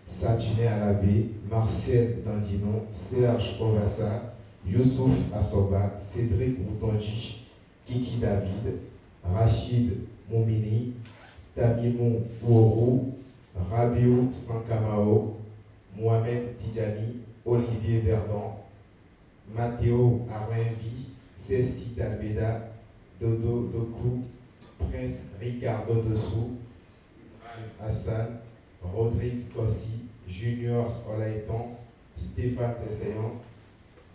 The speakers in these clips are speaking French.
Satiné Alabé, Martial Dandinon, Serge Ovassa, Youssouf Assoba, Cédric Moutonji, Kiki David, Rachid Moumini, Tamimou Ouorou, Rabiou Sankamao, Mohamed Tidjani, Olivier Verdon, Matteo Arwenvi, Cécile Dalbeda, Dodo Doku, Prince Ricardo Dessou, Hassan, Rodrigue Kossi, Junior Olaïton, Stéphane Zessayon,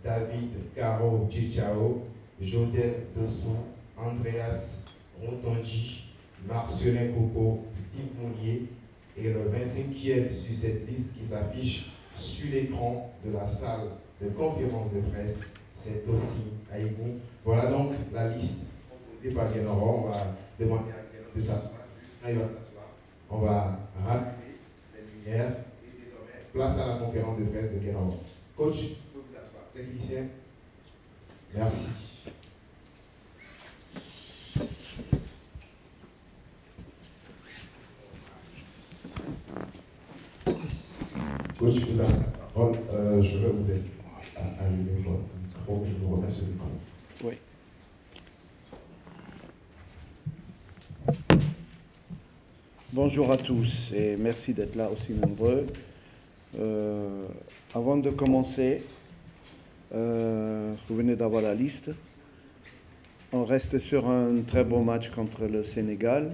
David Caro Djichao, Jodel Dessou, Andreas Rontonji, Marcelin Coco, Steve Mounier et le 25e sur cette liste qui s'affiche sur l'écran de la salle de conférence de presse, c'est aussi Aïgou. Voilà donc la liste proposée par Guénoro. On va demander à Guénoro de s'asseoir. Il va s'asseoir. On va rallumer les lumières et désormais place à la conférence de presse de Guénoro. Coach, vous pouvez vous asseoir. Technicien, merci. Coach, vous avez la parole. Je vais vous laisser allumer votre micro. Je vous remets ce micro. Oui. Bonjour à tous et merci d'être là aussi nombreux. Avant de commencer, vous venez d'avoir la liste. On reste sur un très bon match contre le Sénégal,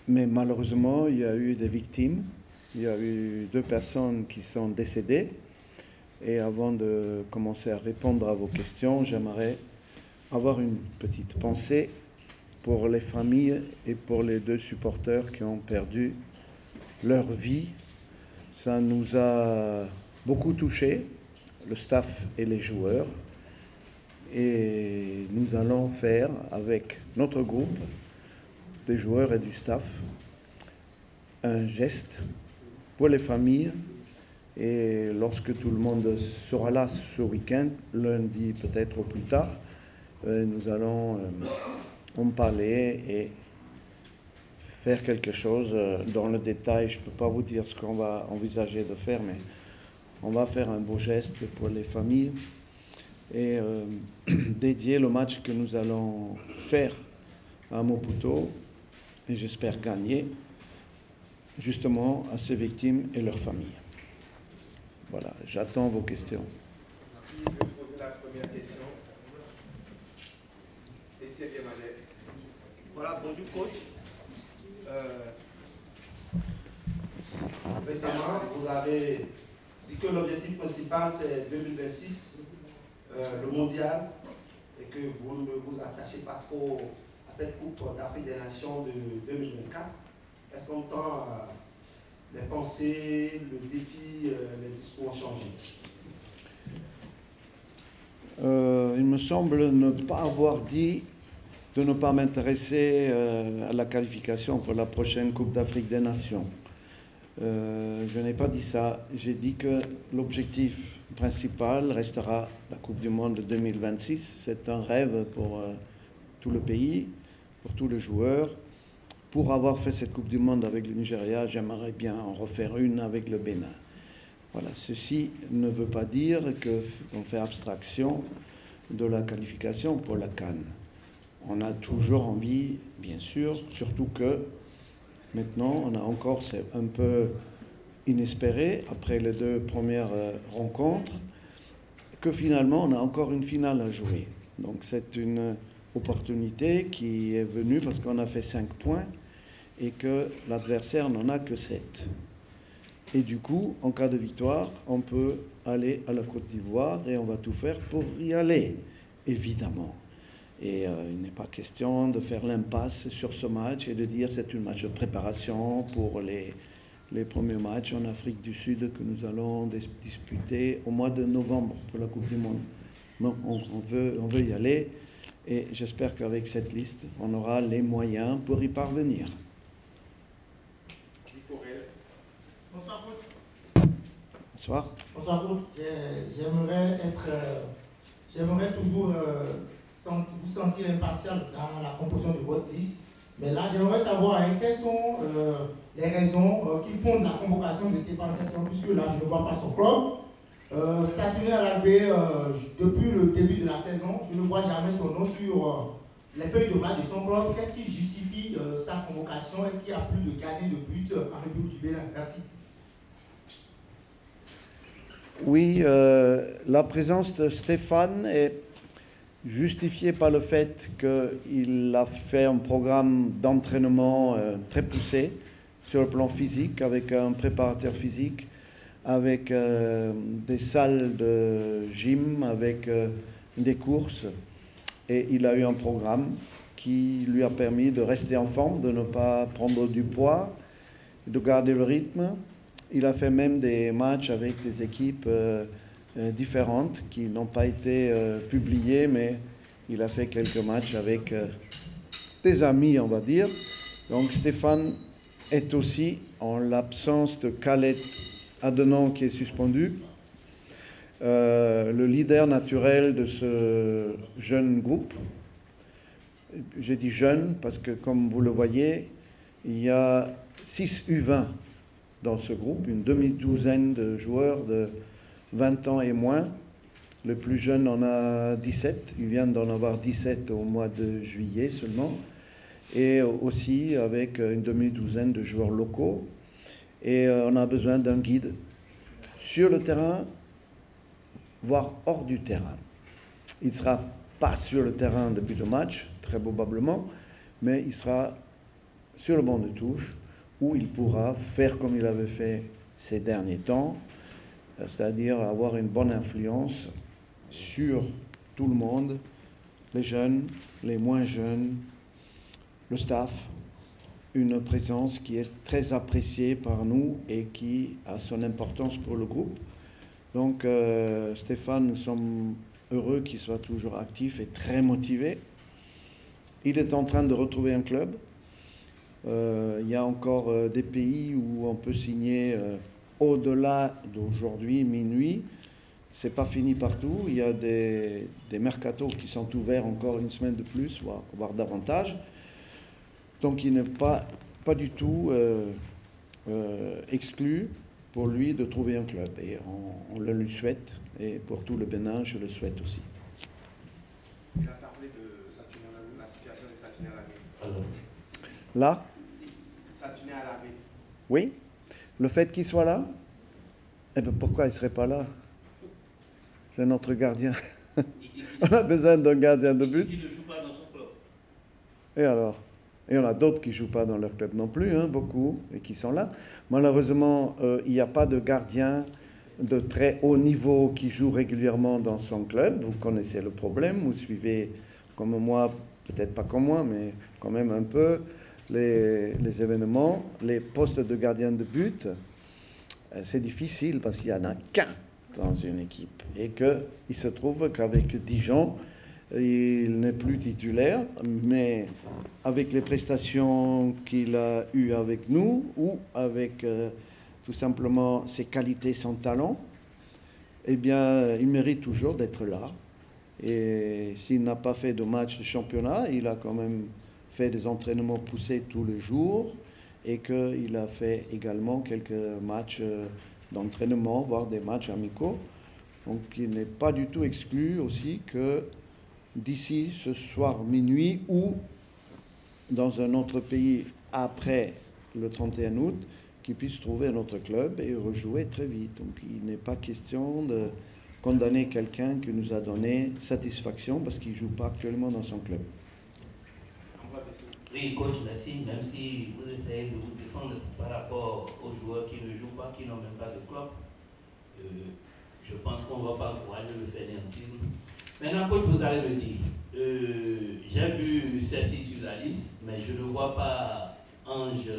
mais malheureusement, il y a eu des victimes. Il y a eu 2 personnes qui sont décédées. Et avant de commencer à répondre à vos questions, j'aimerais avoir une petite pensée pour les familles et pour les 2 supporters qui ont perdu leur vie. Ça nous a beaucoup touchés, le staff et les joueurs. Et nous allons faire avec notre groupe, des joueurs et du staff, un geste pour les familles. Et lorsque tout le monde sera là ce week-end, lundi peut-être au plus tard, nous allons en parler et faire quelque chose dans le détail. Je ne peux pas vous dire ce qu'on va envisager de faire, mais on va faire un beau geste pour les familles et dédier le match que nous allons faire à Maputo, et j'espère gagner, justement à ces victimes et leurs familles. Voilà, j'attends vos questions. Je vais poser la première question. Étienne Yamalet. Voilà, bonjour coach. Récemment, vous avez dit que l'objectif principal c'est 2026, le mondial, et que vous ne vous attachez pas trop à cette Coupe d'Afrique des Nations de 2024. Est-ce qu'en temps les pensées, le défi, les discours ont changé? Il me semble ne pas avoir dit de ne pas m'intéresser à la qualification pour la prochaine Coupe d'Afrique des Nations. Je n'ai pas dit ça. J'ai dit que l'objectif principal restera la Coupe du Monde de 2026. C'est un rêve pour tout le pays, pour tous les joueurs. Pour avoir fait cette Coupe du Monde avec le Nigeria, j'aimerais bien en refaire une avec le Bénin. Voilà, ceci ne veut pas dire qu'on fait abstraction de la qualification pour la CAN. On a toujours envie, bien sûr, surtout que maintenant, on a encore, c'est un peu inespéré, après les 2 premières rencontres, que finalement, on a encore une finale à jouer. Donc c'est une opportunité qui est venue parce qu'on a fait 5 points et que l'adversaire n'en a que 7. Et du coup, en cas de victoire, on peut aller à la Côte d'Ivoire et on va tout faire pour y aller, évidemment. Et il n'est pas question de faire l'impasse sur ce match et de dire c'est un match de préparation pour les premiers matchs en Afrique du Sud que nous allons disputer au mois de novembre pour la Coupe du Monde. Non, on veut y aller et j'espère qu'avec cette liste, on aura les moyens pour y parvenir. Bonsoir, coach. Bonsoir. Bonsoir, coach. J'aimerais toujours vous sentir impartial dans la composition de votre liste. Mais là, j'aimerais savoir quelles sont les raisons qui fondent la convocation de Stéphane Tesson, puisque là, je ne vois pas son club. Saturné à la baie, depuis le début de la saison, je ne vois jamais son nom sur les feuilles de match de son club. Qu'est-ce qui justifie sa convocation? Est-ce qu'il n'y a plus de gardien de but en République du Bénin? Merci. Oui, la présence de Stéphane est justifiée par le fait qu'il a fait un programme d'entraînement très poussé sur le plan physique, avec un préparateur physique, avec des salles de gym, avec des courses. Et il a eu un programme qui lui a permis de rester en forme, de ne pas prendre du poids, de garder le rythme. Il a fait même des matchs avec des équipes différentes qui n'ont pas été publiées, mais il a fait quelques matchs avec des amis, on va dire. Donc Stéphane est aussi, en l'absence de Khaled Adenan qui est suspendu, le leader naturel de ce jeune groupe. J'ai dit jeune parce que, comme vous le voyez, il y a 6 U20 dans ce groupe, une demi-douzaine de joueurs de 20 ans et moins. Le plus jeune en a 17, il vient d'en avoir 17 au mois de juillet seulement, et aussi avec une demi-douzaine de joueurs locaux. Et on a besoin d'un guide sur le terrain, voire hors du terrain. Il ne sera pas sur le terrain depuis le match, très probablement, mais il sera sur le banc de touche, où il pourra faire comme il avait fait ces derniers temps, c'est-à-dire avoir une bonne influence sur tout le monde, les jeunes, les moins jeunes, le staff, une présence qui est très appréciée par nous et qui a son importance pour le groupe. Donc Stéphane, nous sommes heureux qu'il soit toujours actif et très motivé. Il est en train de retrouver un club. Il y a encore des pays où on peut signer au-delà d'aujourd'hui, minuit. Ce n'est pas fini partout. Il y a des mercatos qui sont ouverts encore une semaine de plus, voire davantage. Donc il n'est pas du tout exclu pour lui de trouver un club. Et on le lui souhaite. Et pour tout le Bénin, je le souhaite aussi. Il a parlé de Saturné à la baie, la situation de Saturné à la baie. Là? Saturné à la baie. Oui. Le fait qu'il soit là? Eh bien, pourquoi il ne serait pas là? C'est notre gardien. On a besoin d'un gardien de but. Il ne joue pas dans son club. Et alors? Et on a d'autres qui ne jouent pas dans leur club non plus, hein, beaucoup, et qui sont là. Malheureusement, il n'y a pas de gardien de très haut niveau qui joue régulièrement dans son club. Vous connaissez le problème, vous suivez comme moi, peut-être pas comme moi, mais quand même un peu les événements. Les postes de gardien de but, c'est difficile parce qu'il n'y en a qu'un dans une équipe et qu'il se trouve qu'avec Dijon, il n'est plus titulaire, mais avec les prestations qu'il a eues avec nous ou avec tout simplement ses qualités, son talent, eh bien, il mérite toujours d'être là. Et s'il n'a pas fait de match de championnat, il a quand même fait des entraînements poussés tous les jours et qu'il a fait également quelques matchs d'entraînement, voire des matchs amicaux. Donc il n'est pas du tout exclu aussi que d'ici ce soir minuit ou dans un autre pays après le 31 août, qu'il puisse trouver un autre club et rejouer très vite. Donc il n'est pas question de condamner quelqu'un qui nous a donné satisfaction parce qu'il ne joue pas actuellement dans son club. Oui, coach, merci. Même si vous essayez de vous défendre par rapport aux joueurs qui ne jouent pas, qui n'ont même pas de club, je pense qu'on ne va pas encourager le fainéantisme. Maintenant, coach, vous allez me dire, j'ai vu celle-ci sur la liste, mais je ne vois pas Ange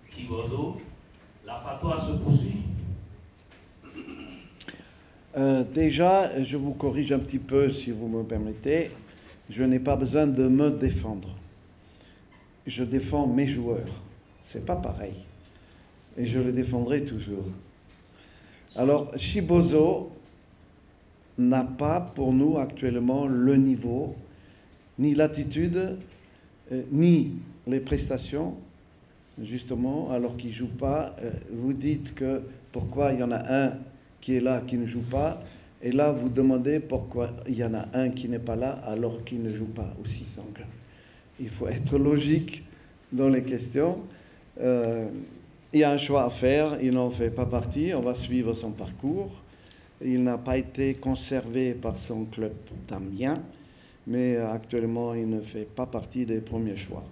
Thibodeau. La fatwa se poursuit. Déjà, je vous corrige un petit peu, si vous me permettez. Je n'ai pas besoin de me défendre. Je défends mes joueurs. C'est pas pareil. Et je le défendrai toujours. Alors, Chibozo n'a pas pour nous actuellement le niveau, ni l'attitude, ni les prestations, justement, alors qu'il ne joue pas. Vous dites que pourquoi il y en a un qui est là, qui ne joue pas, et là vous demandez pourquoi il y en a un qui n'est pas là alors qu'il ne joue pas aussi. Donc il faut être logique dans les questions. Il y a un choix à faire, il n'en fait pas partie, on va suivre son parcours. Il n'a pas été conservé par son club d'Amiens, mais actuellement il ne fait pas partie des premiers choix.